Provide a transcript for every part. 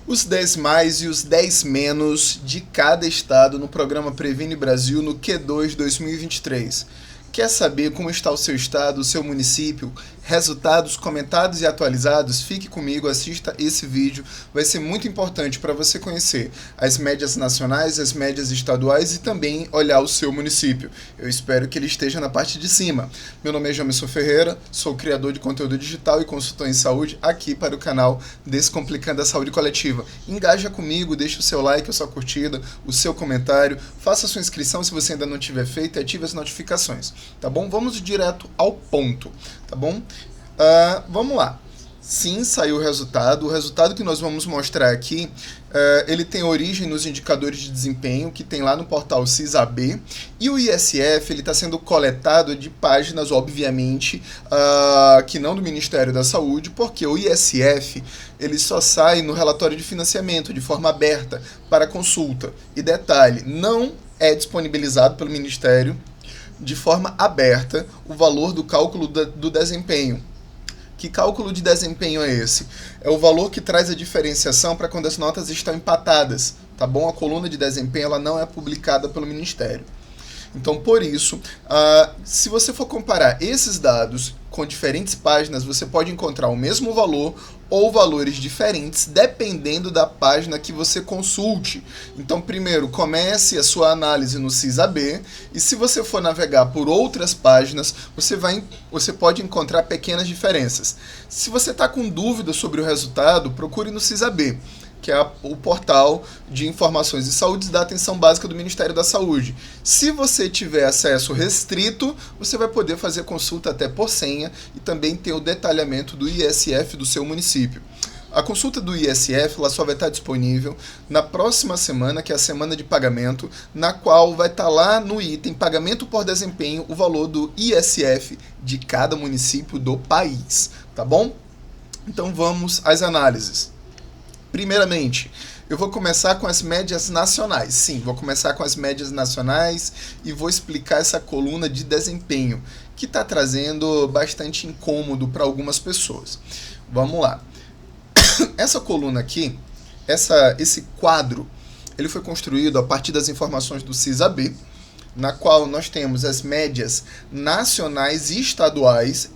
Os 10 mais e os 10 menos de cada estado no programa Previne Brasil no Q2 2023. Quer saber como está o seu estado, o seu município? Resultados comentados e atualizados? Fique comigo, assista esse vídeo. Vai ser muito importante para você conhecer as médias nacionais, as médias estaduais e também olhar o seu município. Eu espero que ele esteja na parte de cima. Meu nome é Jamison Ferreira, sou criador de conteúdo digital e consultor em saúde aqui para o canal Descomplicando a Saúde Coletiva. Engaja comigo, deixa o seu like, a sua curtida, o seu comentário, faça a sua inscrição se você ainda não tiver feito e ative as notificações. Tá bom? Vamos direto ao ponto, tá bom? Vamos lá. Sim, saiu o resultado. O resultado que nós vamos mostrar aqui, ele tem origem nos indicadores de desempenho que tem lá no portal CISAB. E o ISF ele está sendo coletado de páginas, obviamente, que não do Ministério da Saúde, porque o ISF ele só sai no relatório de financiamento, de forma aberta, para consulta. E detalhe, não é disponibilizado pelo Ministério de forma aberta o valor do cálculo do desempenho. Que cálculo de desempenho é esse? É o valor que traz a diferenciação para quando as notas estão empatadas, tá bom? A coluna de desempenho ela não é publicada pelo Ministério. Então, por isso, se você for comparar esses dados com diferentes páginas, você pode encontrar o mesmo valor ou valores diferentes, dependendo da página que você consulte. Então, primeiro, comece a sua análise no CISAB, e se você for navegar por outras páginas, você pode encontrar pequenas diferenças. Se você está com dúvida sobre o resultado, procure no CISAB, que é o portal de informações de saúde da atenção básica do Ministério da Saúde. Se você tiver acesso restrito, você vai poder fazer consulta até por senha e também ter o detalhamento do ISF do seu município. A consulta do ISF ela só vai estar disponível na próxima semana, que é a semana de pagamento, na qual vai estar lá no item pagamento por desempenho o valor do ISF de cada município do país, tá bom? Então vamos às análises. Primeiramente, eu vou começar com as médias nacionais. Sim, vou começar com as médias nacionais e vou explicar essa coluna de desempenho, que está trazendo bastante incômodo para algumas pessoas. Vamos lá. Essa coluna aqui, esse quadro, ele foi construído a partir das informações do CISAB, na qual nós temos as médias nacionais e estaduais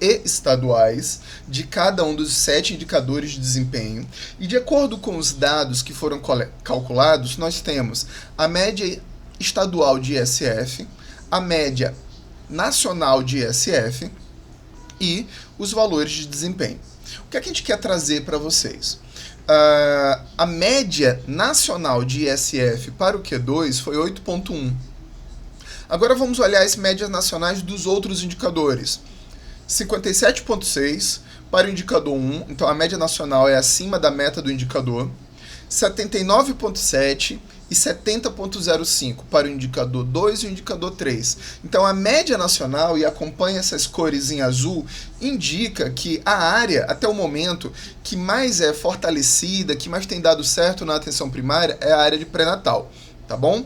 de cada um dos 7 indicadores de desempenho. E de acordo com os dados que foram calculados, nós temos a média estadual de ISF, a média nacional de ISF e os valores de desempenho. O que é que a gente quer trazer para vocês? A média nacional de ISF para o Q2 foi 8,1. Agora vamos olhar as médias nacionais dos outros indicadores. 57,6 para o indicador 1, então a média nacional é acima da meta do indicador. 79,7 e 70,05 para o indicador 2 e o indicador 3. Então a média nacional, e acompanha essas cores em azul, indica que a área, até o momento, que mais é fortalecida, que mais tem dado certo na atenção primária é a área de pré-natal, tá bom?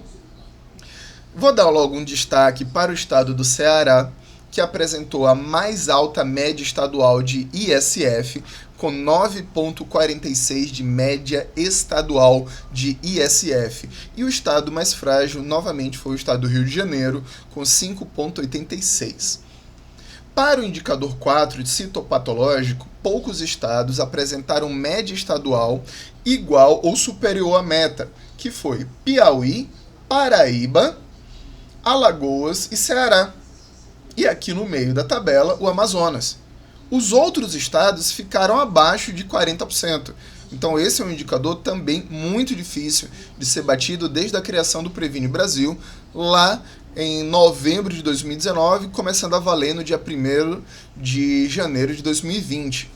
Vou dar logo um destaque para o estado do Ceará, que apresentou a mais alta média estadual de ISF, com 9,46 de média estadual de ISF. E o estado mais frágil, novamente, foi o estado do Rio de Janeiro, com 5,86. Para o indicador 4 de citopatológico, poucos estados apresentaram média estadual igual ou superior à meta, que foi Piauí, Paraíba, Alagoas e Ceará. E aqui no meio da tabela, o Amazonas. Os outros estados ficaram abaixo de 40%. Então esse é um indicador também muito difícil de ser batido desde a criação do Previne Brasil, lá em novembro de 2019, começando a valer no dia 1º de janeiro de 2020.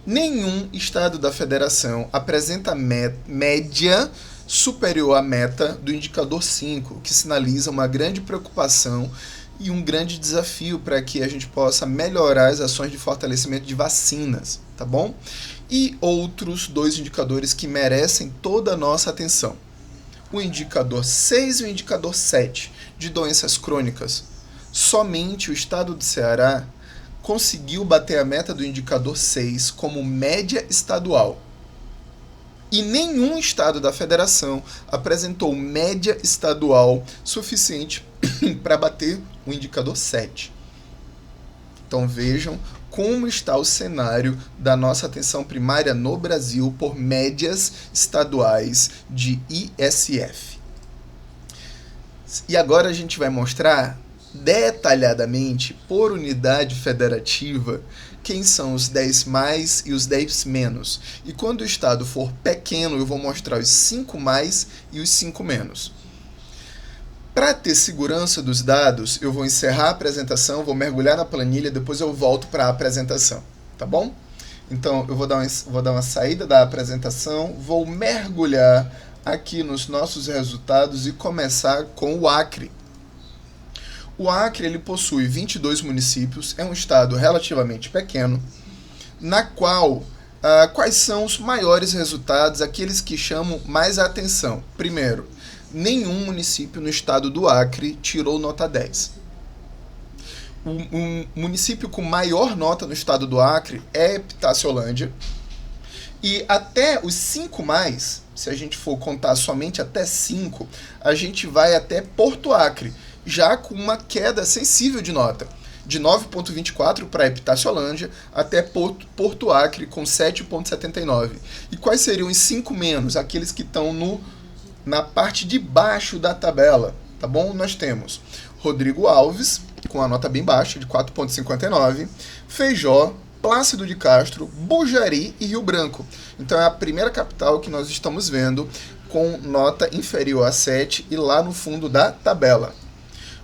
Nenhum estado da federação apresenta média superior à meta do indicador 5, que sinaliza uma grande preocupação e um grande desafio para que a gente possa melhorar as ações de fortalecimento de vacinas, tá bom? E outros 2 indicadores que merecem toda a nossa atenção. O indicador 6 e o indicador 7 de doenças crônicas. Somente o estado do Ceará conseguiu bater a meta do indicador 6 como média estadual. E nenhum estado da federação apresentou média estadual suficiente para bater o indicador 7. Então vejam como está o cenário da nossa atenção primária no Brasil por médias estaduais de ISF. E agora a gente vai mostrar detalhadamente, por unidade federativa, quem são os 10 mais e os 10 menos. E quando o estado for pequeno, eu vou mostrar os 5 mais e os 5 menos. Para ter segurança dos dados, eu vou encerrar a apresentação, vou mergulhar na planilha, depois eu volto para a apresentação, tá bom? Então, eu vou dar uma saída da apresentação, vou mergulhar aqui nos nossos resultados e começar com o Acre. O Acre ele possui 22 municípios, é um estado relativamente pequeno, na qual quais são os maiores resultados, aqueles que chamam mais a atenção? Primeiro, nenhum município no estado do Acre tirou nota 10. O município com maior nota no estado do Acre é Epitaciolândia, e até os 5 mais, se a gente for contar somente até 5, a gente vai até Porto Acre, já com uma queda sensível de nota, de 9,24 para Epitaciolândia até Porto Acre com 7,79. E quais seriam os 5 menos? Aqueles que estão na parte de baixo da tabela, tá bom? Nós temos Rodrigo Alves, com a nota bem baixa, de 4,59, Feijó, Plácido de Castro, Bujari e Rio Branco. Então é a primeira capital que nós estamos vendo com nota inferior a 7 e lá no fundo da tabela.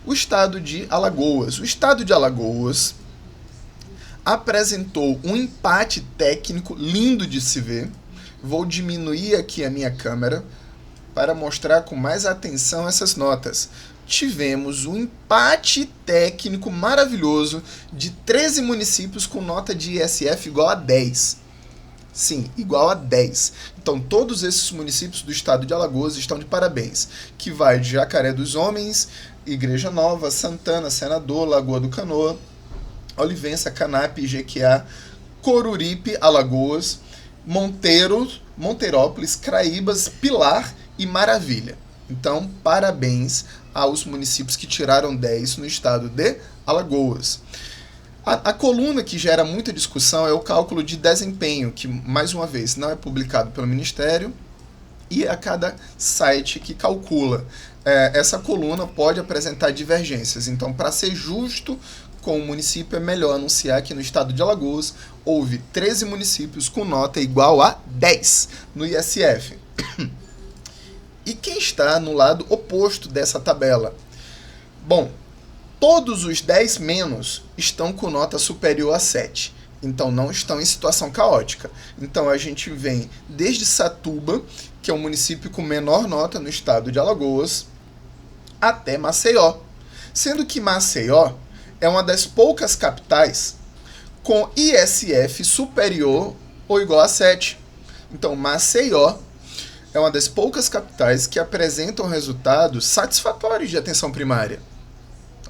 O estado de Alagoas. O estado de Alagoas apresentou um empate técnico lindo de se ver. Vou diminuir aqui a minha câmera para mostrar com mais atenção essas notas. Tivemos um empate técnico maravilhoso de 13 municípios com nota de ISF igual a 10. Sim, igual a 10. Então, todos esses municípios do estado de Alagoas estão de parabéns. Que vai de Jacaré dos Homens, Igreja Nova, Santana, Senador, Lagoa do Canoa, Olivença, Canape, Jequiá, Coruripe, Alagoas, Monteirópolis, Craíbas, Pilar e Maravilha. Então, parabéns aos municípios que tiraram 10 no estado de Alagoas. A coluna que gera muita discussão é o cálculo de desempenho, que, mais uma vez, não é publicado pelo Ministério e a cada site que calcula. Essa coluna pode apresentar divergências. Então, para ser justo com o município, é melhor anunciar que no estado de Alagoas houve 13 municípios com nota igual a 10 no ISF. E quem está no lado oposto dessa tabela? Bom, todos os 10 menos estão com nota superior a 7. Então não estão em situação caótica. Então a gente vem desde Satuba, que é o município com menor nota no estado de Alagoas, até Maceió. Sendo que Maceió é uma das poucas capitais com ISF superior ou igual a 7. Então Maceió é uma das poucas capitais que apresentam resultados satisfatórios de atenção primária.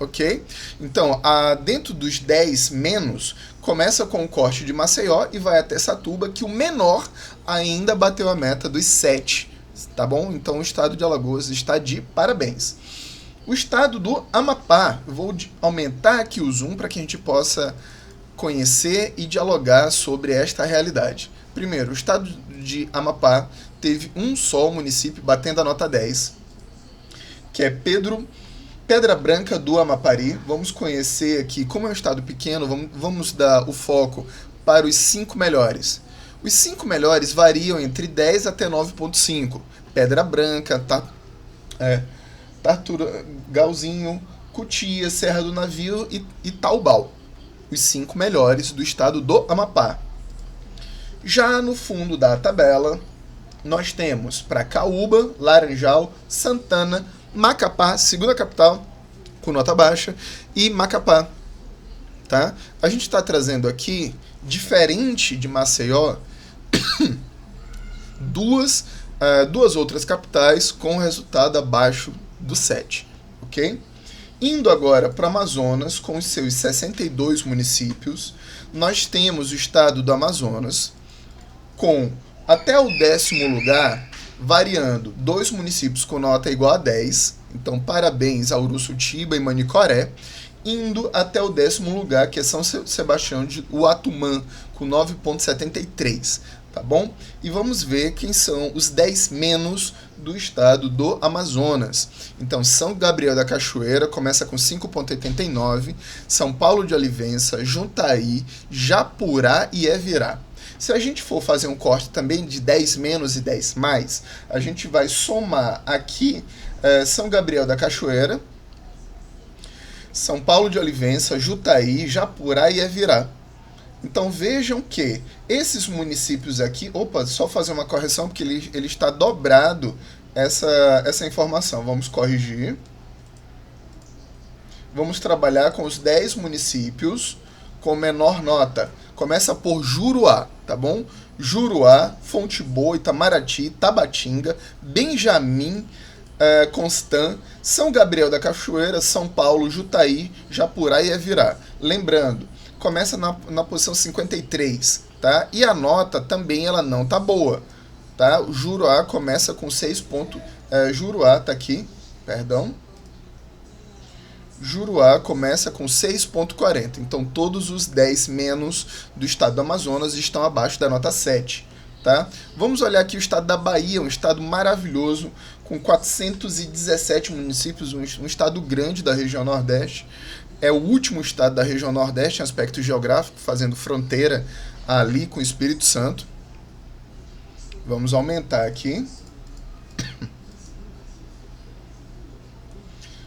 Ok? Então, dentro dos 10 menos, começa com o corte de Maceió e vai até Satuba, que o menor ainda bateu a meta dos 7. Tá bom? Então, o estado de Alagoas está de parabéns. O estado do Amapá, eu vou aumentar aqui o zoom para que a gente possa conhecer e dialogar sobre esta realidade. Primeiro, o estado de Amapá teve um só município batendo a nota 10, que é Pedra Branca do Amapari. Vamos conhecer aqui, como é um estado pequeno, vamos dar o foco para os 5 melhores. Os 5 melhores variam entre 10 até 9,5. Pedra Branca, Tartarugalzinho, Cutia, Serra do Navio e Taubal. Os 5 melhores do estado do Amapá. Já no fundo da tabela, nós temos Pracaúba, Laranjal, Santana, Macapá, segunda capital, com nota baixa, e Macapá. Tá? A gente está trazendo aqui, diferente de Maceió, duas outras capitais com resultado abaixo do 7. Ok? Indo agora para Amazonas, com os seus 62 municípios, nós temos o estado do Amazonas, com Até o 10º lugar, variando 2 municípios com nota igual a 10, então parabéns a Uruçutiba e Manicoré, indo até o 10º lugar, que é São Sebastião de Uatumã, com 9,73, tá bom? E vamos ver quem são os 10 menos do estado do Amazonas. Então, São Gabriel da Cachoeira começa com 5,89, São Paulo de Olivença, Juntaí, Japurá e Evirá. Se a gente for fazer um corte também de 10 menos e 10 mais, a gente vai somar aqui São Gabriel da Cachoeira, São Paulo de Olivença, Juntaí, Japurá e Evirá. Então vejam que esses municípios aqui... Opa, só fazer uma correção, porque ele está dobrado essa informação. Vamos corrigir. Vamos trabalhar com os 10 municípios com menor nota. Começa por Juruá, tá bom? Juruá, Fonte Boa, Itamaraty, Tabatinga, Benjamim, Constant, São Gabriel da Cachoeira, São Paulo, Juntaí, Japurá e Evirá. Lembrando, começa na posição 53, tá? E a nota também ela não tá boa, tá? O Juruá começa com 6 Juruá tá aqui, perdão. Juruá começa com 6,40. Então todos os 10 menos do estado do Amazonas estão abaixo da nota 7. Tá? Vamos olhar aqui o estado da Bahia, um estado maravilhoso, com 417 municípios, um estado grande da região Nordeste. É o último estado da região Nordeste em aspecto geográfico, fazendo fronteira ali com o Espírito Santo. Vamos aumentar aqui.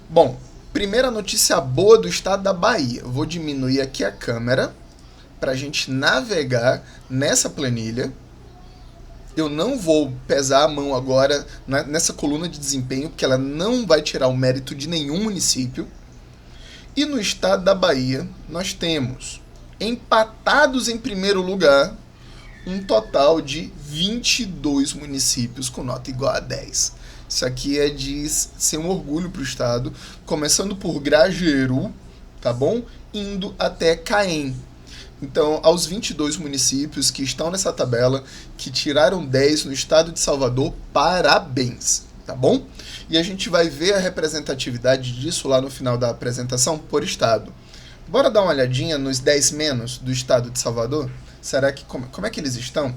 Bom, primeira notícia boa do estado da Bahia. Vou diminuir aqui a câmera para a gente navegar nessa planilha. Eu não vou pesar a mão agora nessa coluna de desempenho, porque ela não vai tirar o mérito de nenhum município. E no estado da Bahia, nós temos empatados em primeiro lugar um total de 22 municípios com nota igual a 10. Isso aqui é de ser um orgulho para o estado, começando por Grajeru, tá bom? Indo até Caém. Então, aos 22 municípios que estão nessa tabela, que tiraram 10 no estado de Salvador, parabéns, tá bom? E a gente vai ver a representatividade disso lá no final da apresentação por estado. Bora dar uma olhadinha nos 10 menos do estado de Salvador? Será que como é que eles estão?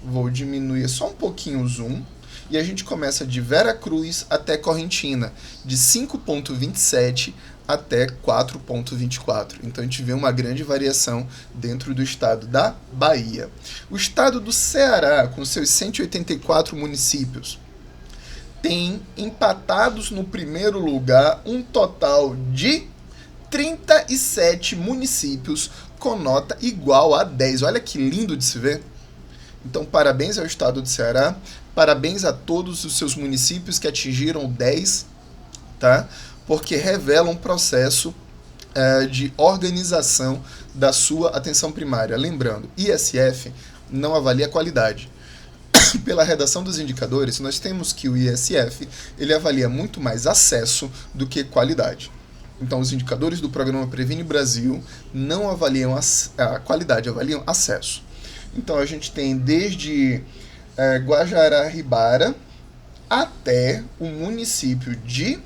Vou diminuir só um pouquinho o zoom. E a gente começa de Vera Cruz até Correntina, de 5,27 até 4,24. Então a gente vê uma grande variação dentro do estado da Bahia. O estado do Ceará, com seus 184 municípios, tem empatados no primeiro lugar um total de 37 municípios com nota igual a 10. Olha que lindo de se ver. Então, parabéns ao estado do Ceará, parabéns a todos os seus municípios que atingiram 10, tá? Porque revela um processo de organização da sua atenção primária. Lembrando, ISF não avalia a qualidade. Pela redação dos indicadores, nós temos que o ISF ele avalia muito mais acesso do que qualidade. Então, os indicadores do programa Previne Brasil não avaliam a qualidade, avaliam acesso. Então, a gente tem desde Guajará-Ribara até o município de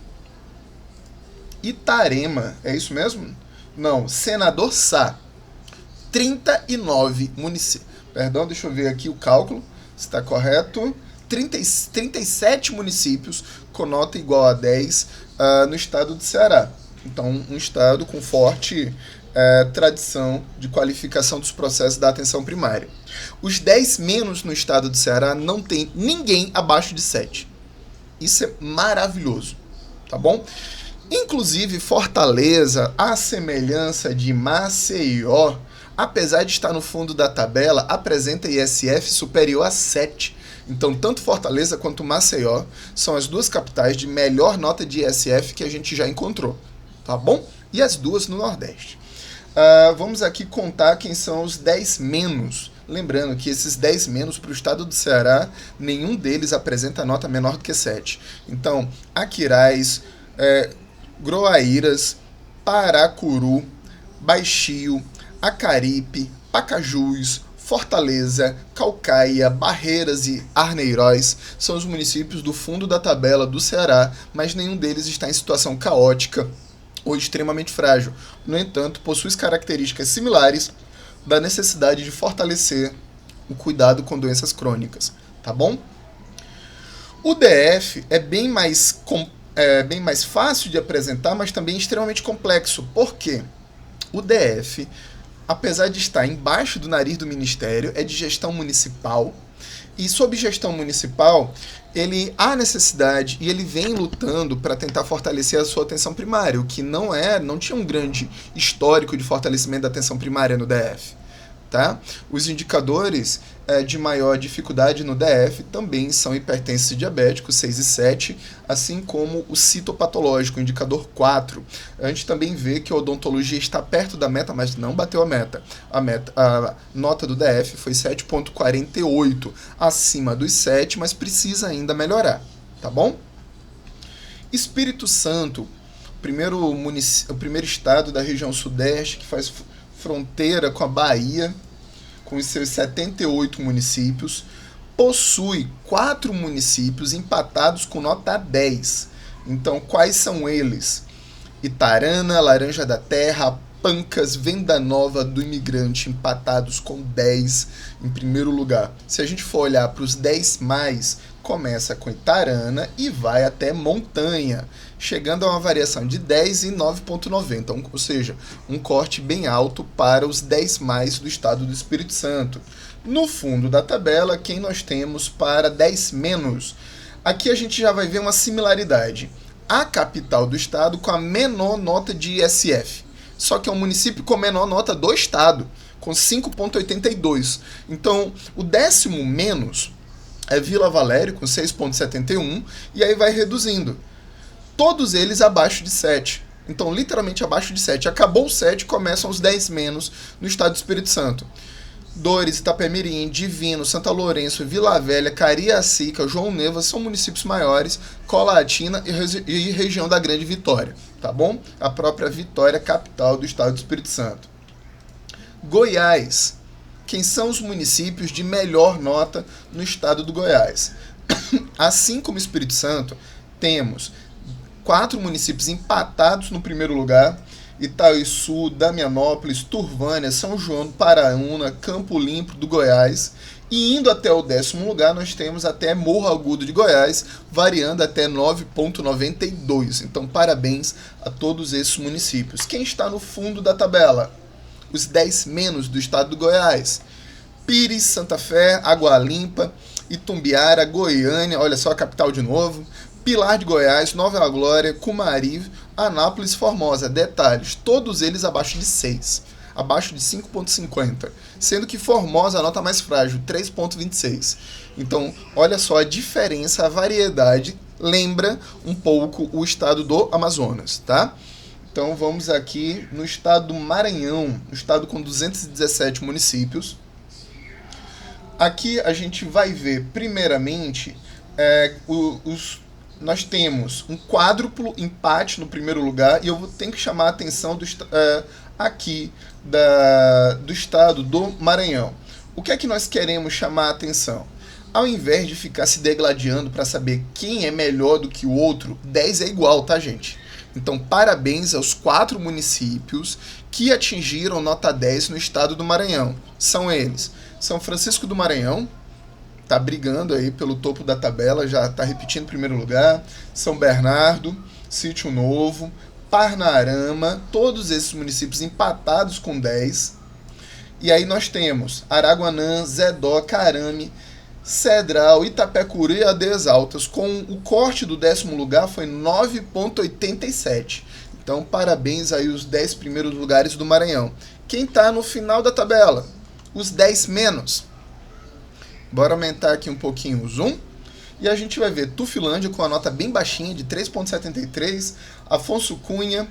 Itarema. É isso mesmo? Não, Senador Sá. 39 municípios. Perdão, deixa eu ver aqui o cálculo, se está correto. 37 municípios com nota igual a 10 no estado do Ceará. Então, um estado com forte tradição de qualificação dos processos da atenção primária. Os 10 menos no estado do Ceará não tem ninguém abaixo de 7. Isso é maravilhoso, tá bom? Inclusive, Fortaleza, à semelhança de Maceió, apesar de estar no fundo da tabela, apresenta ISF superior a 7. Então, tanto Fortaleza quanto Maceió são as duas capitais de melhor nota de ISF que a gente já encontrou, tá bom? E as duas no Nordeste. Vamos aqui contar quem são os 10 menos. Lembrando que esses 10 menos para o estado do Ceará, nenhum deles apresenta nota menor do que 7. Então, Aquiraz, Groaíras, Paracuru, Baixio, Acaripe, Pacajus, Fortaleza, Caucaia, Barreiras e Arneiroz são os municípios do fundo da tabela do Ceará, mas nenhum deles está em situação caótica ou extremamente frágil. No entanto, possui características similares da necessidade de fortalecer o cuidado com doenças crônicas, tá bom? O DF é bem mais fácil de apresentar, mas também extremamente complexo. Por quê? O DF, apesar de estar embaixo do nariz do Ministério, é de gestão municipal. E sob gestão municipal, ele há necessidade e ele vem lutando para tentar fortalecer a sua atenção primária, o que não tinha um grande histórico de fortalecimento da atenção primária no DF. Tá? Os indicadores de maior dificuldade no DF também são hipertensos e diabéticos, 6 e 7, assim como o citopatológico, indicador 4. A gente também vê que a odontologia está perto da meta, mas não bateu a meta. A nota do DF foi 7,48, acima dos 7, mas precisa ainda melhorar, tá bom? Espírito Santo, o primeiro estado da região sudeste que faz fronteira com a Bahia, com os seus 78 municípios, possui 4 municípios empatados com nota 10. Então, quais são eles? Itarana, Laranja da Terra, Pancas, Venda Nova do Imigrante, empatados com 10 em primeiro lugar. Se a gente for olhar para os 10 mais, começa com Itarana e vai até Montanha, chegando a uma variação de 10 e 9,90, ou seja, um corte bem alto para os 10 mais do estado do Espírito Santo. No fundo da tabela, quem nós temos para 10 menos? Aqui a gente já vai ver uma similaridade. A capital do estado com a menor nota de ISF, só que é um município com a menor nota do estado, com 5,82. Então, o 10º menos é Vila Valério, com 6,71, e aí vai reduzindo. Todos eles abaixo de 7. Então, literalmente abaixo de 7. Acabou o 7, começam os 10 menos no estado do Espírito Santo. Dores, Itapemirim, Divino, Santa Lourenço, Vila Velha, Cariacica, João Neva são municípios maiores, Colatina e região da Grande Vitória, tá bom? A própria Vitória, capital do estado do Espírito Santo. Goiás. Quem são os municípios de melhor nota no estado do Goiás? Assim como o Espírito Santo, temos 4 municípios empatados no primeiro lugar: Itaiçu, Damianópolis, Turvânia, São João do Paraúna, Campo Limpo do Goiás. E indo até o 10º lugar, nós temos até Morro Agudo de Goiás, variando até 9,92. Então, parabéns a todos esses municípios. Quem está no fundo da tabela? Os 10 menos do estado do Goiás: Pires, Santa Fé, Água Limpa, Itumbiara, Goiânia, olha só a capital de novo, Pilar de Goiás, Nova Glória, Cumari, Anápolis, Formosa. Detalhes, todos eles abaixo de 6, abaixo de 5,50, sendo que Formosa a nota mais frágil, 3,26. Então, olha só a diferença, a variedade, lembra um pouco o estado do Amazonas, tá? Então, vamos aqui no estado do Maranhão, um estado com 217 municípios. Aqui a gente vai ver, primeiramente, nós temos um quádruplo empate no primeiro lugar, e eu tenho que chamar a atenção do estado do Maranhão. O que é que nós queremos chamar a atenção? Ao invés de ficar se degladiando para saber quem é melhor do que o outro, 10 é igual, tá, gente? Então, parabéns aos 4 municípios que atingiram nota 10 no estado do Maranhão. São eles: São Francisco do Maranhão, tá brigando aí pelo topo da tabela, já tá repetindo o primeiro lugar. São Bernardo, Sítio Novo, Parnarama, todos esses municípios empatados com 10. E aí nós temos Araguanã, Zedó, Carame, Cedral, Itapecuru e Aldeias Altas, com o corte do 10º lugar foi 9,87. Então, parabéns aí os 10 primeiros lugares do Maranhão. Quem está no final da tabela? Os 10 menos. Bora aumentar aqui um pouquinho o zoom. E a gente vai ver Tufilândia com a nota bem baixinha, de 3,73. Afonso Cunha,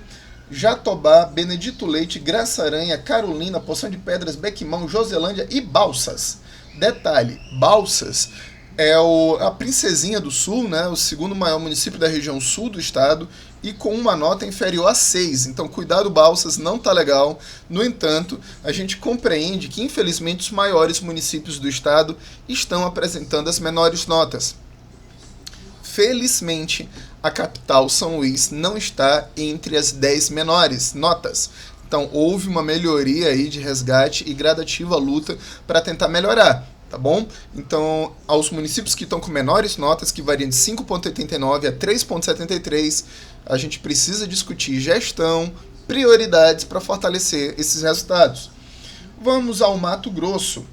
Jatobá, Benedito Leite, Graça Aranha, Carolina, Poção de Pedras, Bequimão, Joselândia e Balsas. Detalhe, Balsas é a princesinha do sul, né, o segundo maior município da região sul do estado, e com uma nota inferior a 6. Então, cuidado, Balsas, não tá legal. No entanto, a gente compreende que, infelizmente, os maiores municípios do estado estão apresentando as menores notas. Felizmente, a capital, São Luís, não está entre as 10 menores notas. Então, houve uma melhoria aí de resgate e gradativa luta para tentar melhorar. Tá bom? Então, aos municípios que estão com menores notas, que variam de 5,89 a 3,73, a gente precisa discutir gestão, prioridades para fortalecer esses resultados. Vamos ao Mato Grosso.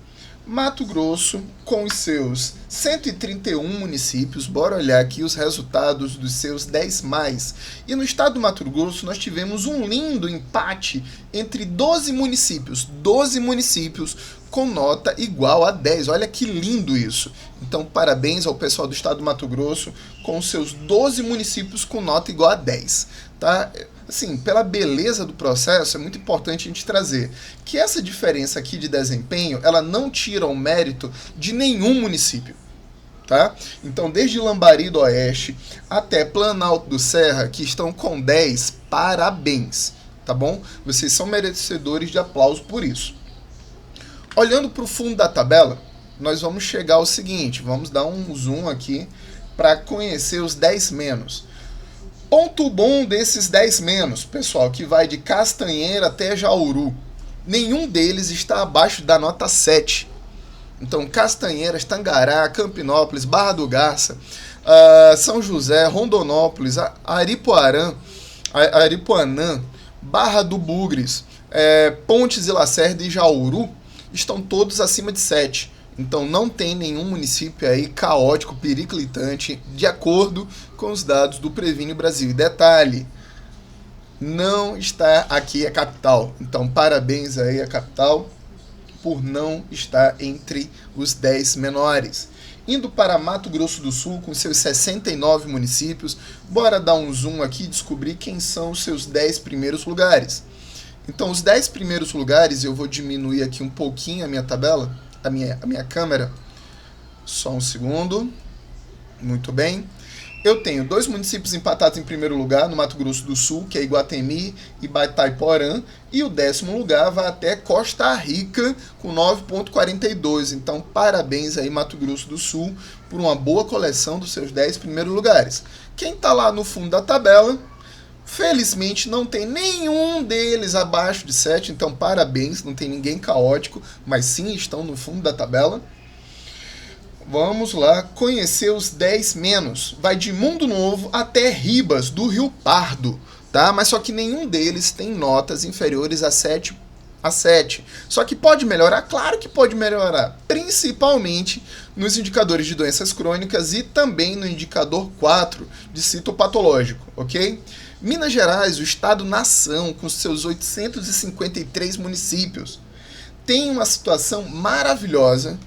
Mato Grosso, com os seus 131 municípios, bora olhar aqui os resultados dos seus 10 mais. E no estado do Mato Grosso nós tivemos um lindo empate entre 12 municípios com nota igual a 10. Olha que lindo isso. Então, parabéns ao pessoal do estado do Mato Grosso com os seus 12 municípios com nota igual a 10, tá? Assim, pela beleza do processo, é muito importante a gente trazer que essa diferença aqui de desempenho, ela não tira o mérito de nenhum município, tá? Então, desde Lambari do Oeste até Planalto do Serra, que estão com 10, parabéns, tá bom? Vocês são merecedores de aplauso por isso. Olhando para o fundo da tabela, nós vamos chegar ao seguinte, vamos dar um zoom aqui para conhecer os 10 menos. Ponto bom desses 10 menos, pessoal, que vai de Castanheira até Jauru. Nenhum deles está abaixo da nota 7. Então, Castanheiras, Tangará, Campinópolis, Barra do Garça, São José, Rondonópolis, Aripuanã, Barra do Bugres, Pontes e Lacerda e Jauru estão todos acima de 7. Então não tem nenhum município aí caótico, periclitante, de acordo com os dados do Previne Brasil. E detalhe, não está aqui a capital. Então parabéns aí à capital por não estar entre os 10 menores. Indo para Mato Grosso do Sul, com seus 69 municípios, bora dar um zoom aqui e descobrir quem são os seus 10 primeiros lugares. Então os 10 primeiros lugares, eu vou diminuir aqui um pouquinho a minha tabela, a minha câmera, só um segundo, muito bem. Eu tenho 2 municípios empatados em primeiro lugar, no Mato Grosso do Sul, que é Iguatemi e Itaiporã, e o 10º lugar vai até Costa Rica, com 9,42. Então, parabéns aí, Mato Grosso do Sul, por uma boa coleção dos seus 10 primeiros lugares. Quem está lá no fundo da tabela, felizmente não tem nenhum deles abaixo de 7, então parabéns, não tem ninguém caótico, mas sim estão no fundo da tabela. Vamos lá conhecer os 10 menos. Vai de Mundo Novo até Ribas, do Rio Pardo, tá? Mas só que nenhum deles tem notas inferiores a 7. Só que pode melhorar? Claro que pode melhorar, principalmente nos indicadores de doenças crônicas e também no indicador 4 de citopatológico, ok? Minas Gerais, o estado-nação, com seus 853 municípios, tem uma situação maravilhosa,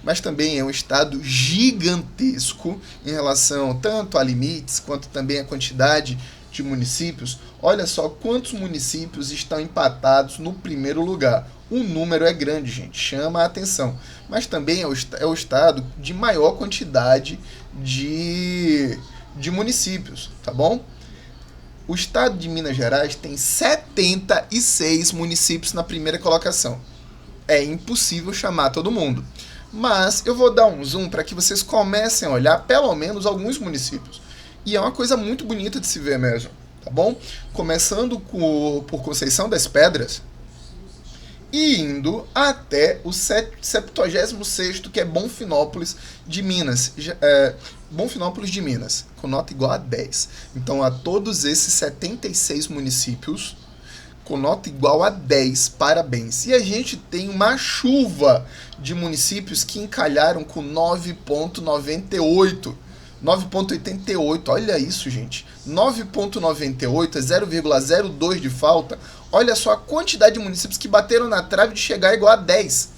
mas também é um estado gigantesco em relação tanto a limites quanto também a quantidade de municípios. Olha só quantos municípios estão empatados no primeiro lugar. O número é grande, gente, chama a atenção. Mas também é o estado de maior quantidade de municípios, tá bom? O estado de Minas Gerais tem 76 municípios na primeira colocação. É impossível chamar todo mundo. Mas eu vou dar um zoom para que vocês comecem a olhar pelo menos alguns municípios. E é uma coisa muito bonita de se ver mesmo, tá bom? Começando por Conceição das Pedras e indo até o 76º, que é Bonfinópolis de Minas. Bonfinópolis de Minas, com nota igual a 10. Então, a todos esses 76 municípios, com nota igual a 10, parabéns. E a gente tem uma chuva de municípios que encalharam com 9,98. 9,88, olha isso, gente. 9,98 é 0,02 de falta. Olha só a quantidade de municípios que bateram na trave de chegar igual a 10.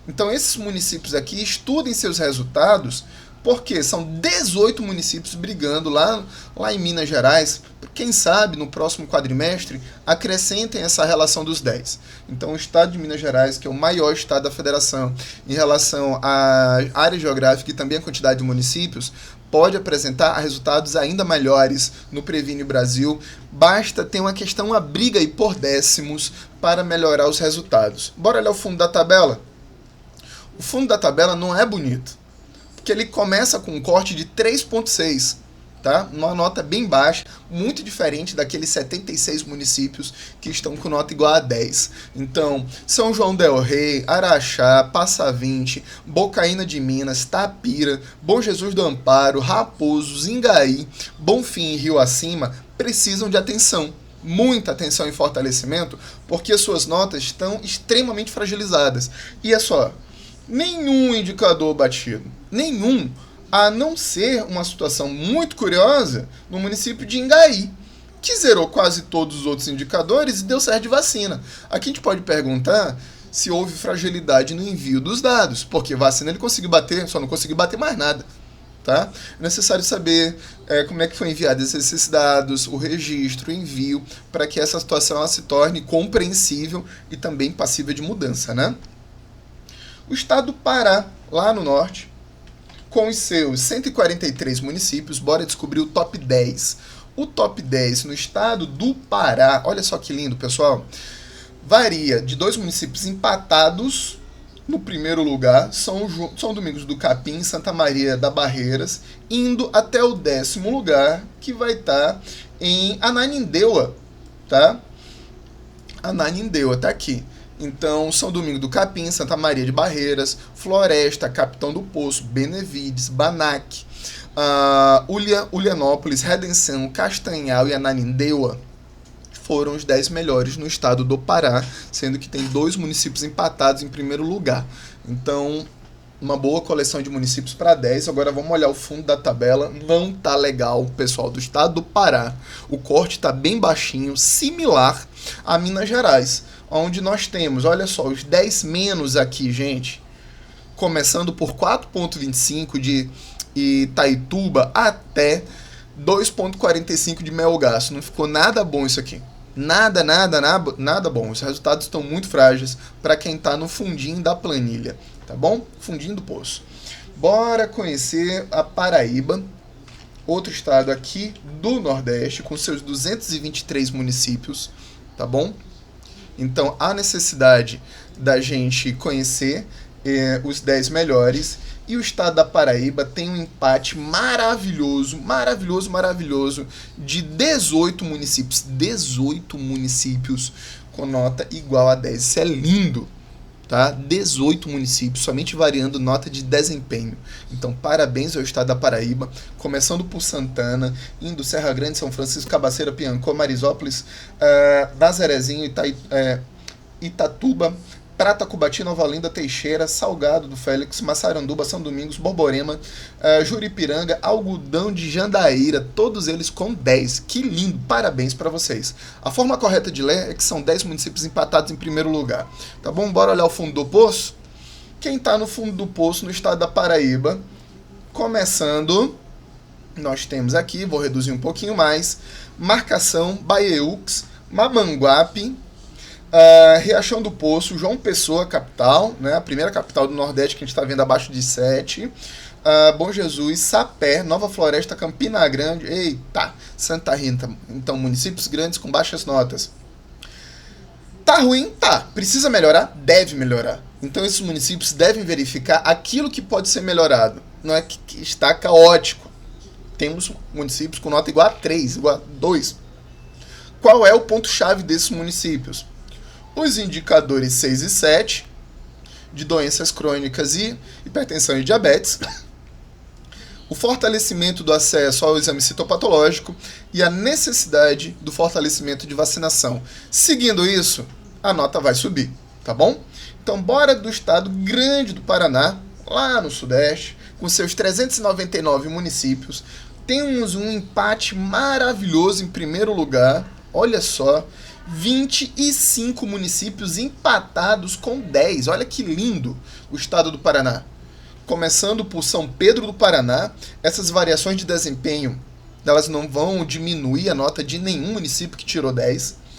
Então, esses municípios aqui, estudem seus resultados, Porque são 18 municípios brigando lá em Minas Gerais. Quem sabe, no próximo quadrimestre, acrescentem essa relação dos 10. Então, o estado de Minas Gerais, que é o maior estado da federação em relação à área geográfica e também à quantidade de municípios, pode apresentar resultados ainda melhores no Previne Brasil. Basta ter uma questão, uma briga aí por décimos para melhorar os resultados. Bora olhar o fundo da tabela? O fundo da tabela não é bonito, porque ele começa com um corte de 3,6, tá? Uma nota bem baixa, muito diferente daqueles 76 municípios que estão com nota igual a 10. Então, São João del Rei, Araxá, Passa 20, Bocaina de Minas, Tapira, Bom Jesus do Amparo, Raposo, Zingaí, Bonfim e Rio Acima precisam de atenção. Muita atenção e fortalecimento, porque suas notas estão extremamente fragilizadas. E é só, nenhum indicador batido, nenhum, a não ser uma situação muito curiosa no município de Ingaí, que zerou quase todos os outros indicadores e deu certo de vacina. Aqui a gente pode perguntar se houve fragilidade no envio dos dados, porque vacina ele conseguiu bater, só não conseguiu bater mais nada. Tá? É necessário saber como é que foi enviado esses dados, o registro, o envio, para que essa situação ela se torne compreensível e também passível de mudança, né? O estado do Pará, lá no norte, com os seus 143 municípios, bora descobrir o top 10. O top 10 no estado do Pará, olha só que lindo, pessoal, varia de 2 municípios empatados no primeiro lugar, São Domingos do Capim, Santa Maria da Barreiras, indo até o 10º lugar, que vai estar em Ananindeua, tá? Ananindeua, tá aqui. Então, São Domingos do Capim, Santa Maria de Barreiras, Floresta, Capitão do Poço, Benevides, Banac, Ulianópolis, Redenção, Castanhal e Ananindeua foram os 10 melhores no estado do Pará, sendo que tem 2 municípios empatados em primeiro lugar. Então, uma boa coleção de municípios para 10. Agora vamos olhar o fundo da tabela. Não tá legal, pessoal, do estado do Pará. O corte está bem baixinho, similar a Minas Gerais, onde nós temos, olha só, os 10 menos aqui, gente, começando por 4,25 de Itaituba até 2,45 de Melgaço. Não ficou nada bom isso aqui. Nada bom. Os resultados estão muito frágeis para quem está no fundinho da planilha, tá bom? Fundinho do poço. Bora conhecer a Paraíba, outro estado aqui do Nordeste, com seus 223 municípios, tá bom? Então, há necessidade da gente conhecer os 10 melhores. E o estado da Paraíba tem um empate maravilhoso de 18 municípios. 18 municípios com nota igual a 10. Isso é lindo, tá? 18 municípios, somente variando nota de desempenho. Então, parabéns ao estado da Paraíba, começando por Santana, indo Serra Grande, São Francisco, Cabaceira, Piancó, Marisópolis, Nazarezinho, Itatuba, Prata, Cubati, Nova Olinda, Teixeira, Salgado do Félix, Massaranduba, São Domingos, Borborema, Juripiranga, Algodão de Jandaíra, todos eles com 10. Que lindo, parabéns para vocês. A forma correta de ler é que são 10 municípios empatados em primeiro lugar. Tá bom? Bora olhar o fundo do poço? Quem está no fundo do poço no estado da Paraíba, começando, nós temos aqui, vou reduzir um pouquinho mais, Marcação, Baieux, Mamanguape, Riachão do Poço, João Pessoa, capital, né, a primeira capital do Nordeste que a gente está vendo abaixo de 7, Bom Jesus, Sapé, Nova Floresta, Campina Grande, eita, Santa Rita. Então, municípios grandes com baixas notas. Tá ruim? Tá. Precisa melhorar? Deve melhorar. Então, esses municípios devem verificar aquilo que pode ser melhorado. Não é que está caótico. Temos municípios com nota igual a 3, igual a 2. Qual é o ponto-chave desses municípios? Os indicadores 6 e 7, de doenças crônicas e hipertensão e diabetes, o fortalecimento do acesso ao exame citopatológico e a necessidade do fortalecimento de vacinação. Seguindo isso, a nota vai subir, tá bom? Então, bora do estado grande do Paraná, lá no Sudeste, com seus 399 municípios, temos um empate maravilhoso em primeiro lugar, olha só, 25 municípios empatados com 10. Olha que lindo o estado do Paraná. começando por São Pedro do Paraná. Essas variações de desempenho, elas não vão diminuir a nota de nenhum município que tirou 10.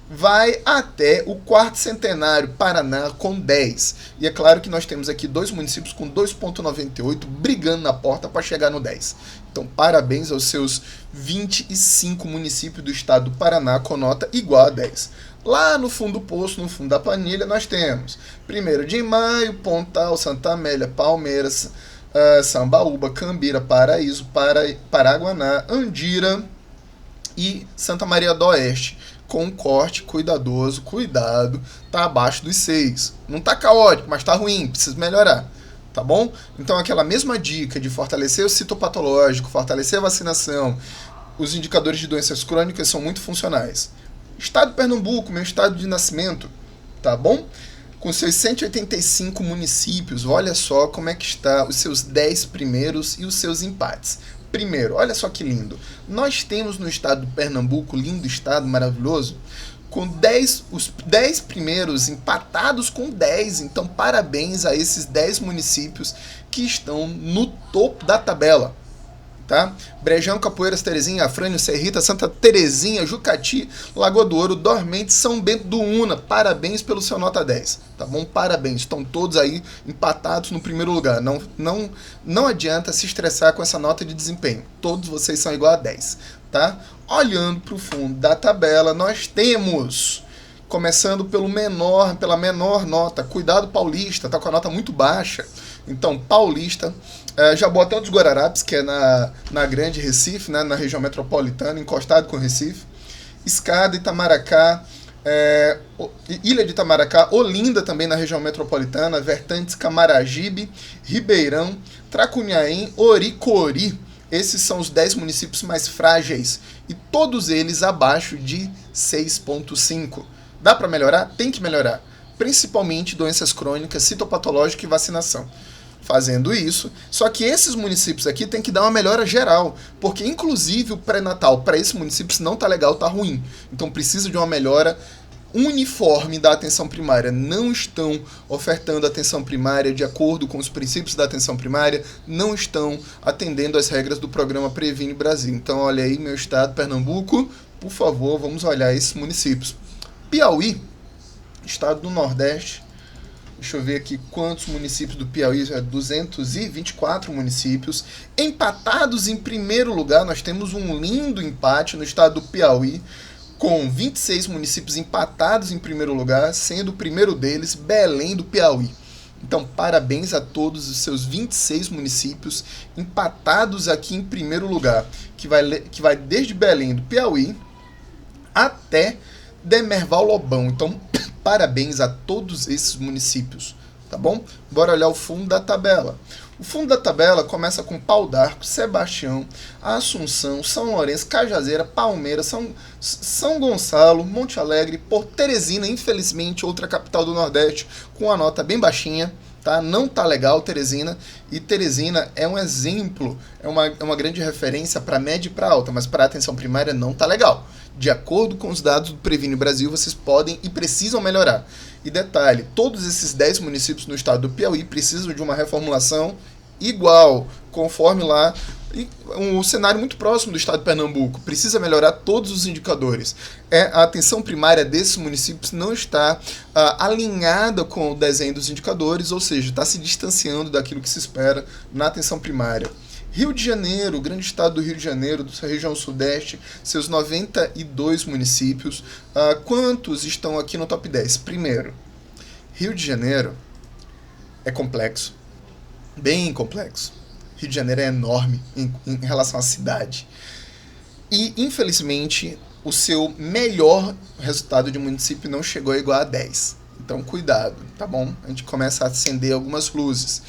Vai até o Quarto Centenário, Paraná, com 10. E é claro que nós temos aqui dois municípios com 2,98 brigando na porta para chegar no 10. Então, parabéns aos seus 25 municípios do estado do Paraná com nota igual a 10. Lá no fundo do poço, no fundo da planilha, nós temos 1º de Maio, Pontal, Santa Amélia, Palmeiras, Sambaúba, Cambira, Paraíso, Paraguaná, Andira e Santa Maria do Oeste. Com um corte cuidadoso, cuidado, tá abaixo dos 6. Não tá caótico, mas tá ruim, precisa melhorar, tá bom? Então aquela mesma dica de fortalecer o citopatológico, fortalecer a vacinação, os indicadores de doenças crônicas são muito funcionais. Estado de Pernambuco, meu estado de nascimento, tá bom? Com seus 185 municípios, olha só como é que está os seus 10 primeiros e os seus empates. Primeiro, olha só que lindo. Nós temos no estado do Pernambuco, lindo estado, maravilhoso, com os 10 primeiros empatados com 10. Então, parabéns a esses 10 municípios que estão no topo da tabela. Tá? Brejão, Capoeiras, Terezinha, Afrânio, Serrita, Santa Terezinha, Jucati, Lagoa do Ouro, Dormente, São Bento do Una. Parabéns pelo seu nota 10, tá bom? Parabéns, estão todos aí empatados no primeiro lugar. Não adianta se estressar com essa nota de desempenho. Todos vocês são igual a 10, tá? Olhando para o fundo da tabela, nós temos, começando pela menor nota, Cuidado Paulista, tá com a nota muito baixa. Então, Paulista, Jaboatão dos Guararapes, que é na Grande Recife, né, na região metropolitana, encostado com Recife, Escada, Itamaracá, Ilha de Itamaracá, Olinda também na região metropolitana, Vertantes, Camaragibe, Ribeirão, Tracunhaém, Oricori. Esses são os 10 municípios mais frágeis e todos eles abaixo de 6,5. Dá para melhorar? Tem que melhorar. Principalmente doenças crônicas, citopatológica e vacinação. Fazendo isso, só que esses municípios aqui tem que dar uma melhora geral, porque inclusive o pré-natal para esses municípios não tá legal, tá ruim. Então precisa de uma melhora uniforme da atenção primária. Não estão ofertando atenção primária de acordo com os princípios da atenção primária, não estão atendendo às regras do programa Previne Brasil. Então olha aí, meu estado, Pernambuco, por favor, vamos olhar esses municípios. Piauí, estado do Nordeste. Deixa eu ver aqui quantos municípios do Piauí, 224 municípios. Empatados em primeiro lugar, nós temos um lindo empate no estado do Piauí, com 26 municípios empatados em primeiro lugar, sendo o primeiro deles Belém do Piauí. Então, parabéns a todos os seus 26 municípios empatados aqui em primeiro lugar, que vai desde Belém do Piauí até Demerval Lobão. Então, parabéns a todos esses municípios, tá bom? Bora olhar o fundo da tabela. O fundo da tabela começa com Pau d'Arco, Sebastião, Assunção, São Lourenço, Cajazeira, Palmeiras, São Gonçalo, Monte Alegre, Porto Teresina, infelizmente outra capital do Nordeste, com a nota bem baixinha, tá? Não tá legal Teresina, e Teresina é um exemplo, é uma grande referência para média e para alta, mas para atenção primária não tá legal. De acordo com os dados do Previne Brasil, vocês podem e precisam melhorar. E detalhe, todos esses 10 municípios no estado do Piauí precisam de uma reformulação igual, conforme lá, um cenário muito próximo do estado de Pernambuco. Precisa melhorar todos os indicadores. A atenção primária desses municípios não está alinhada com o desenho dos indicadores, ou seja, está se distanciando daquilo que se espera na atenção primária. Rio de Janeiro, o grande estado do Rio de Janeiro, da região sudeste, seus 92 municípios. Quantos estão aqui no top 10? Primeiro, Rio de Janeiro é complexo, bem complexo. Rio de Janeiro é enorme em relação à cidade. E, infelizmente, o seu melhor resultado de município não chegou a igual a 10. Então, cuidado, tá bom? A gente começa a acender algumas luzes.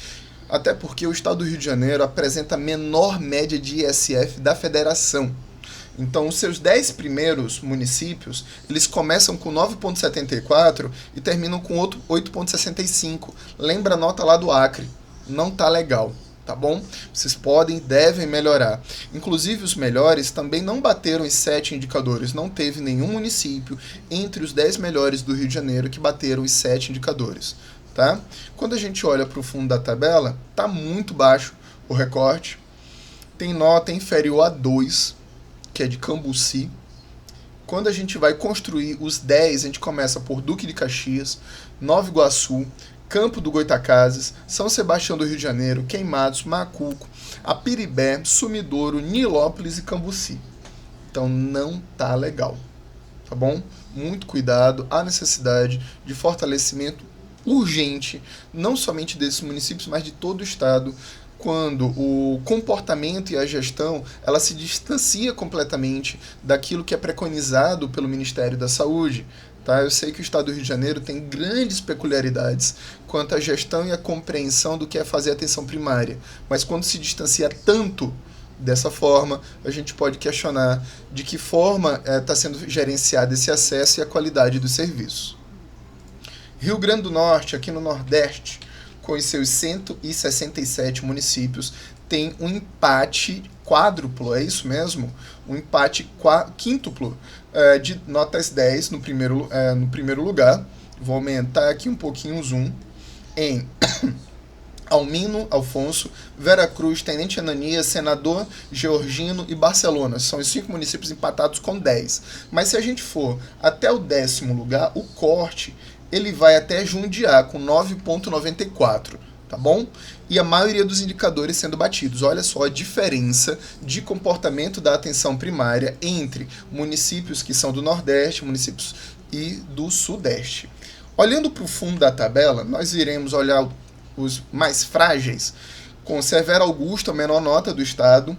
Até porque o estado do Rio de Janeiro apresenta a menor média de ISF da federação. Então, os seus 10 primeiros municípios, eles começam com 9,74 e terminam com 8,65. Lembra a nota lá do Acre. Não tá legal, tá bom? Vocês podem e devem melhorar. Inclusive, os melhores também não bateram os 7 indicadores. Não teve nenhum município entre os 10 melhores do Rio de Janeiro que bateram os 7 indicadores. tá? Quando a gente olha para o fundo da tabela, está muito baixo o recorte. Tem nota inferior a 2, que é de Cambuci. Quando a gente vai construir os 10, a gente começa por Duque de Caxias, Nova Iguaçu, Campo do Goytacazes, São Sebastião do Rio de Janeiro, Queimados, Macuco, Apiribé, Sumidouro, Nilópolis e Cambuci. Então não tá legal, tá bom? Muito cuidado, há necessidade de fortalecimento urgente, não somente desses municípios, mas de todo o estado, quando o comportamento e a gestão ela se distancia completamente daquilo que é preconizado pelo Ministério da Saúde. Tá? Eu sei que o estado do Rio de Janeiro tem grandes peculiaridades quanto à gestão e à compreensão do que é fazer atenção primária, mas quando se distancia tanto dessa forma, a gente pode questionar de que forma está sendo gerenciado esse acesso e a qualidade dos serviços. Rio Grande do Norte, aqui no Nordeste, com os seus 167 municípios, tem um empate quádruplo, é isso mesmo? Um empate quíntuplo de notas 10 no primeiro lugar. Vou aumentar aqui um pouquinho o zoom. Em Almino, Alfonso, Vera Cruz, Tenente Ananias, Senador Georgino e Barcelona. São os 5 municípios empatados com 10. Mas se a gente for até o 10º lugar, o corte ele vai até Jundiá com 9,94, tá bom? E a maioria dos indicadores sendo batidos. Olha só a diferença de comportamento da atenção primária entre municípios que são do Nordeste, municípios e do Sudeste. Olhando para o fundo da tabela, nós iremos olhar os mais frágeis, com Severo Augusto, a menor nota do estado,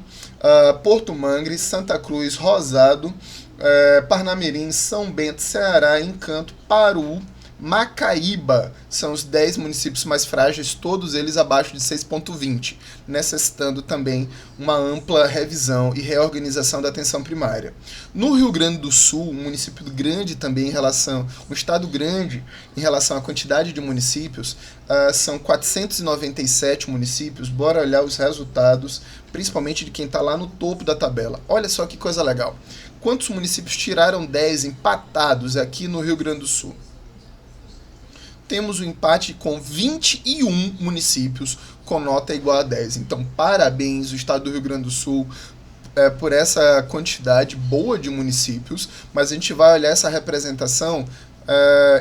Porto Mangre, Santa Cruz, Rosado, Parnamirim, São Bento, Ceará, Encanto, Paru, Macaíba. São os 10 municípios mais frágeis, todos eles abaixo de 6,20, necessitando também uma ampla revisão e reorganização da atenção primária. No Rio Grande do Sul, um município grande também um estado grande em relação à quantidade de municípios, são 497 municípios. Bora olhar os resultados, principalmente de quem está lá no topo da tabela. Olha só que coisa legal. Quantos municípios tiraram 10 empatados aqui no Rio Grande do Sul? Temos um empate com 21 municípios com nota igual a 10. Então, parabéns ao estado do Rio Grande do Sul por essa quantidade boa de municípios, mas a gente vai olhar essa representação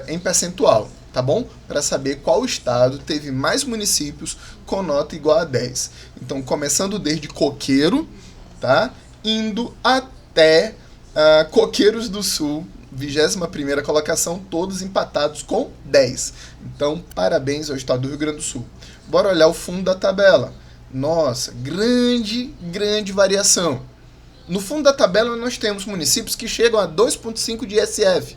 em percentual, tá bom? Para saber qual estado teve mais municípios com nota igual a 10. Então, começando desde Coqueiro, tá? Indo até Coqueiros do Sul, 21ª colocação, todos empatados com 10. Então, parabéns ao estado do Rio Grande do Sul. Bora olhar o fundo da tabela. Nossa, grande variação. No fundo da tabela, nós temos municípios que chegam a 2,5 de ISF,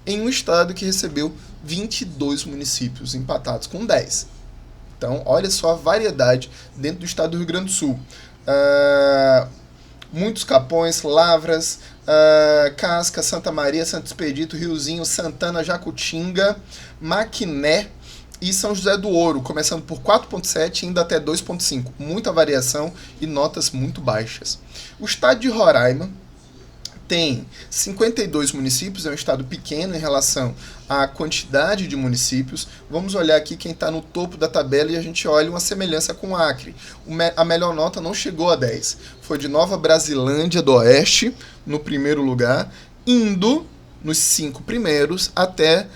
em um estado que recebeu 22 municípios empatados com 10. Então, olha só a variedade dentro do estado do Rio Grande do Sul. Muitos Capões, Lavras, Casca, Santa Maria, Santo Expedito, Riozinho, Santana, Jacutinga, Maquiné e São José do Ouro, começando por 4,7 e indo até 2,5. Muita variação e notas muito baixas. O estado de Roraima tem 52 municípios, é um estado pequeno em relação à quantidade de municípios. Vamos olhar aqui quem está no topo da tabela e a gente olha uma semelhança com o Acre. A melhor nota não chegou a 10. Foi de Nova Brasilândia do Oeste, no primeiro lugar, indo nos 5 primeiros até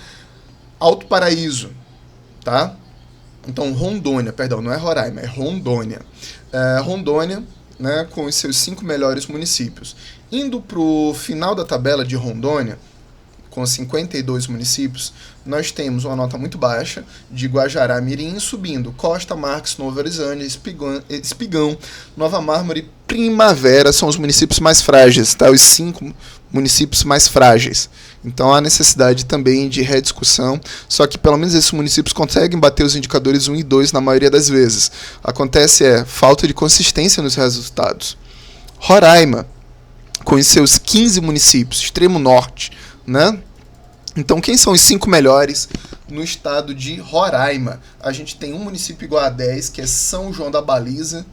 Alto Paraíso, tá? Então, Rondônia, perdão, não é Roraima, é Rondônia. Rondônia, né, com os seus 5 melhores municípios. Indo para o final da tabela de Rondônia, com 52 municípios, nós temos uma nota muito baixa de Guajará Mirim, subindo Costa, Marques, Novo Horizonte, Espigão, Nova Mármore e Primavera são os municípios mais frágeis, tá? Os 5 municípios mais frágeis. Então há necessidade também de rediscussão, só que pelo menos esses municípios conseguem bater os indicadores 1 e 2 na maioria das vezes. Acontece falta de consistência nos resultados. Roraima, com os seus 15 municípios, extremo norte, né? Então, quem são os 5 melhores no estado de Roraima? A gente tem um município igual a 10, que é São João da Baliza,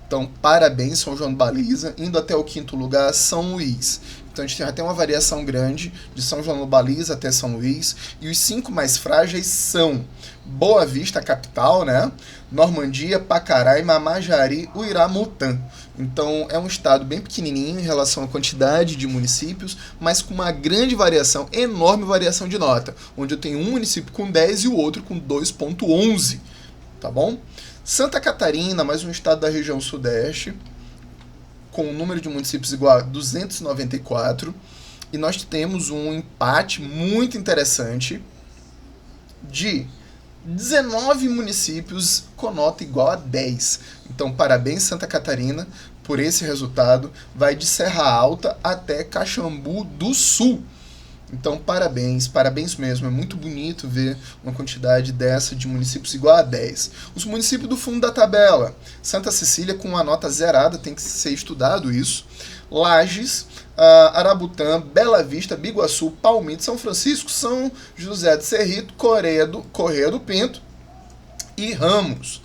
Então, parabéns, São João do Baliza. Indo até o quinto lugar, São Luís. Então, a gente já tem uma variação grande de São João do Baliza até São Luís. E os 5 mais frágeis são Boa Vista, capital, né? Normandia, Pacaraí, Mamajari, Uiramutã. Então, é um estado bem pequenininho em relação à quantidade de municípios, mas com uma grande variação, enorme variação de nota, onde eu tenho um município com 10 e o outro com 2,11, tá bom? Santa Catarina, mais um estado da região sudeste, com um número de municípios igual a 294, e nós temos um empate muito interessante de 19 municípios com nota igual a 10. Então, parabéns, Santa Catarina, por esse resultado. Vai de Serra Alta até Caxambu do Sul. Então, parabéns, parabéns mesmo. É muito bonito ver uma quantidade dessa de municípios igual a 10. Os municípios do fundo da tabela. Santa Cecília com uma nota zerada, tem que ser estudado isso. Lages, Arabutã, Bela Vista, Biguaçu, Palmito, São Francisco, São José do Cerrito, Correia do Pinto e Ramos.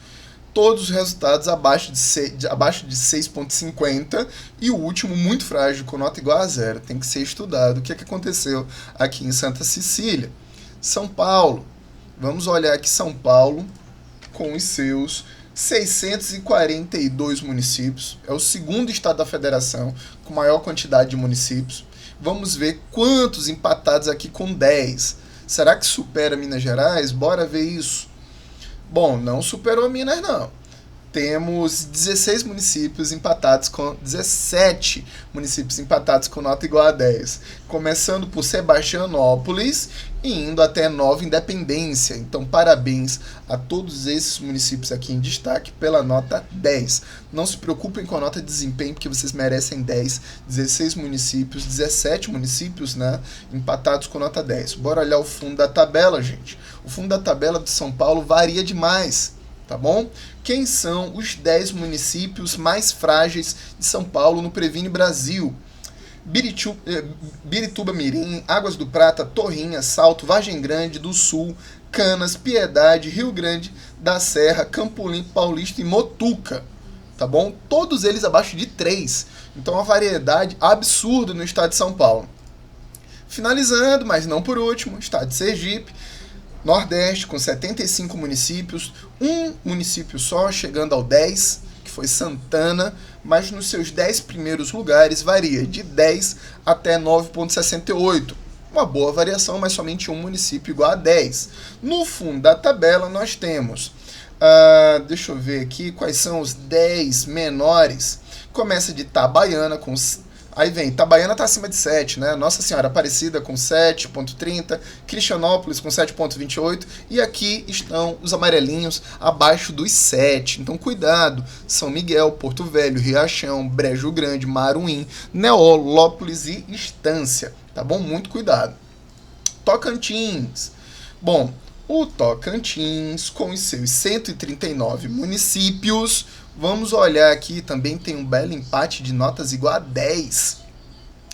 Todos os resultados abaixo de 6,50 e o último muito frágil, com nota igual a 0. Tem que ser estudado. O que aconteceu aqui em Santa Cecília? São Paulo. Vamos olhar aqui São Paulo com os seus 642 municípios. É o segundo estado da federação com maior quantidade de municípios. Vamos ver quantos empatados aqui com 10. Será que supera Minas Gerais? Bora ver isso. Bom, não superou Minas, não. Temos 16 municípios empatados com 17 municípios empatados com nota igual a 10. Começando por Sebastianópolis e indo até Nova Independência. Então, parabéns a todos esses municípios aqui em destaque pela nota 10. Não se preocupem com a nota de desempenho, porque vocês merecem 10. 16 municípios, 17 municípios, né, empatados com nota 10. Bora olhar o fundo da tabela, gente. O fundo da tabela de São Paulo varia demais, tá bom? Quem são os 10 municípios mais frágeis de São Paulo no Previne Brasil? Birituba Mirim, Águas do Prata, Torrinha, Salto, Vargem Grande do Sul, Canas, Piedade, Rio Grande da Serra, Campo Limpo, Paulista e Motuca, tá bom? Todos eles abaixo de 3. Então, uma variedade absurda no estado de São Paulo. Finalizando, mas não por último, estado de Sergipe, Nordeste, com 75 municípios, um município só, chegando ao 10, que foi Santana, mas nos seus 10 primeiros lugares varia de 10 até 9,68. Uma boa variação, mas somente um município igual a 10. No fundo da tabela nós temos, deixa eu ver aqui quais são os 10 menores. Começa de Itabaiana com... Aí vem, Itabaiana está acima de 7, né? Nossa Senhora Aparecida com 7,30, Cristianópolis com 7,28 e aqui estão os amarelinhos abaixo dos 7. Então cuidado, São Miguel, Porto Velho, Riachão, Brejo Grande, Maruim, Neolópolis e Estância, tá bom? Muito cuidado. Tocantins. Bom, o Tocantins com os seus 139 municípios... Vamos olhar aqui, também tem um belo empate de notas igual a 10.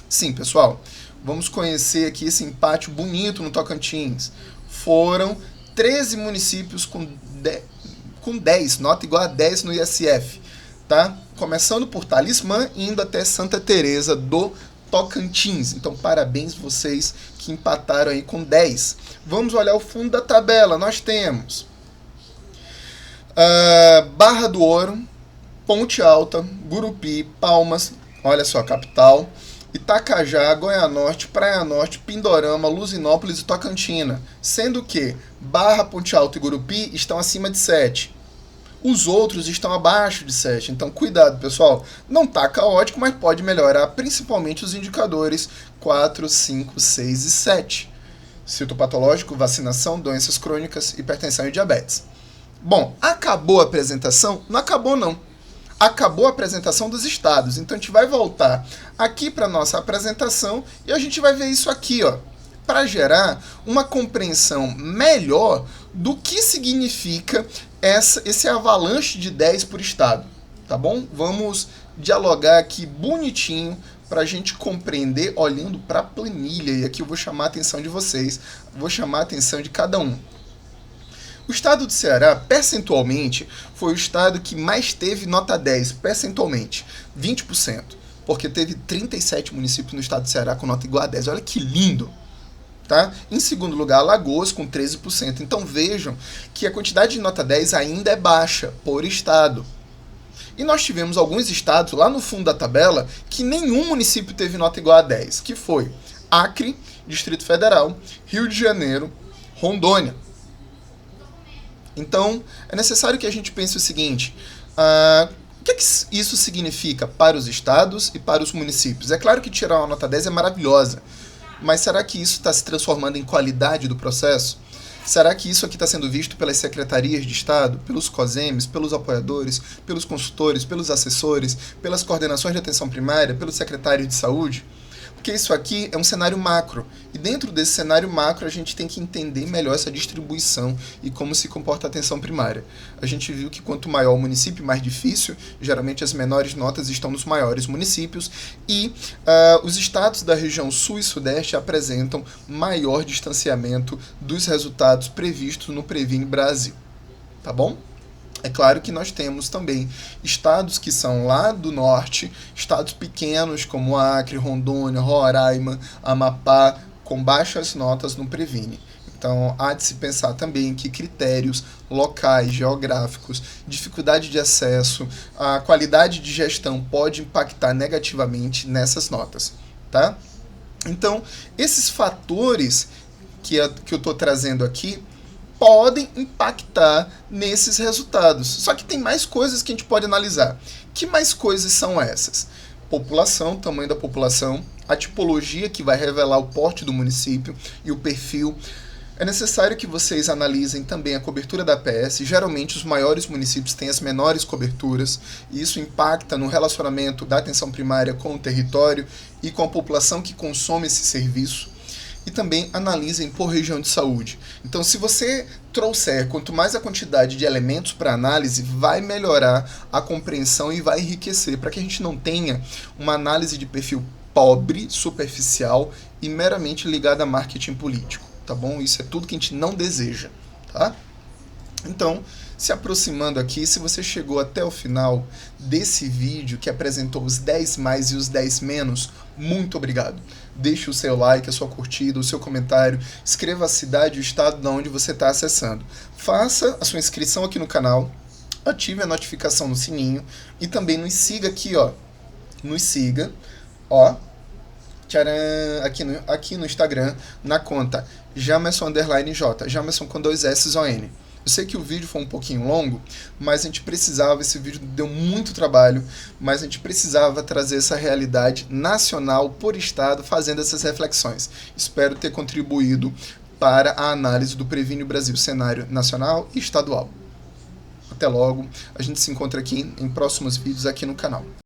Sim, pessoal, vamos conhecer aqui esse empate bonito no Tocantins. Foram 13 municípios com 10, nota igual a 10 no ISF, tá? Começando por Talismã e indo até Santa Teresa do Tocantins. Então, parabéns vocês que empataram aí com 10. Vamos olhar o fundo da tabela. Nós temos Barra do Ouro, Ponte Alta, Gurupi, Palmas, olha só, capital, Itacajá, Goianorte, Praia Norte, Pindorama, Luzinópolis e Tocantina, sendo que Barra, Ponte Alta e Gurupi estão acima de 7. Os outros estão abaixo de 7, então cuidado, pessoal. Não está caótico, mas pode melhorar, principalmente os indicadores 4, 5, 6 e 7. Citopatológico, vacinação, doenças crônicas, hipertensão e diabetes. Bom, acabou a apresentação? Não acabou, não. Acabou a apresentação dos estados. Então, a gente vai voltar aqui para a nossa apresentação e a gente vai ver isso aqui, ó, para gerar uma compreensão melhor do que significa esse avalanche de 10 por estado, tá bom? Vamos dialogar aqui bonitinho para a gente compreender olhando para a planilha. E aqui eu vou chamar a atenção de vocês, vou chamar a atenção de cada um. O estado do Ceará, percentualmente, foi o estado que mais teve nota 10, percentualmente, 20%, porque teve 37 municípios no estado do Ceará com nota igual a 10. Olha que lindo! Tá? Em segundo lugar, Alagoas, com 13%. Então vejam que a quantidade de nota 10 ainda é baixa por estado. E nós tivemos alguns estados lá no fundo da tabela que nenhum município teve nota igual a 10, que foi Acre, Distrito Federal, Rio de Janeiro, Rondônia. Então, é necessário que a gente pense o seguinte, o que isso significa para os estados e para os municípios? É claro que tirar uma nota 10 é maravilhosa, mas será que isso está se transformando em qualidade do processo? Será que isso aqui está sendo visto pelas secretarias de Estado, pelos COSEMs, pelos apoiadores, pelos consultores, pelos assessores, pelas coordenações de atenção primária, pelos secretários de saúde? Porque isso aqui é um cenário macro, e dentro desse cenário macro a gente tem que entender melhor essa distribuição e como se comporta a atenção primária. A gente viu que quanto maior o município, mais difícil, geralmente as menores notas estão nos maiores municípios, e os estados da região sul e sudeste apresentam maior distanciamento dos resultados previstos no Previne Brasil. Tá bom? É claro que nós temos também estados que são lá do norte, estados pequenos como Acre, Rondônia, Roraima, Amapá, com baixas notas no Previne. Então, há de se pensar também que critérios locais, geográficos, dificuldade de acesso, a qualidade de gestão pode impactar negativamente nessas notas, tá? Então, esses fatores que eu estou trazendo aqui podem impactar nesses resultados. Só que tem mais coisas que a gente pode analisar. Que mais coisas são essas? População, tamanho da população, a tipologia que vai revelar o porte do município e o perfil. É necessário que vocês analisem também a cobertura da APS. Geralmente os maiores municípios têm as menores coberturas, e isso impacta no relacionamento da atenção primária com o território e com a população que consome esse serviço. E também analisem por região de saúde. Então, se você trouxer quanto mais a quantidade de elementos para análise, vai melhorar a compreensão e vai enriquecer, para que a gente não tenha uma análise de perfil pobre, superficial e meramente ligada a marketing político, tá bom? Isso é tudo que a gente não deseja, tá? Então, se aproximando aqui, se você chegou até o final desse vídeo que apresentou os 10 mais e os 10 menos, muito obrigado. Deixe o seu like, a sua curtida, o seu comentário, escreva a cidade e o estado de onde você está acessando. Faça a sua inscrição aqui no canal, ative a notificação no sininho e também nos siga aqui, ó. Nos siga, ó. Tcharam, aqui no Instagram, na conta Jamerson_J, Jamerson com 2 S ou N. Eu sei que o vídeo foi um pouquinho longo, mas a gente precisava, esse vídeo deu muito trabalho, mas a gente precisava trazer essa realidade nacional por estado, fazendo essas reflexões. Espero ter contribuído para a análise do Previne Brasil, cenário nacional e estadual. Até logo, a gente se encontra aqui em próximos vídeos aqui no canal.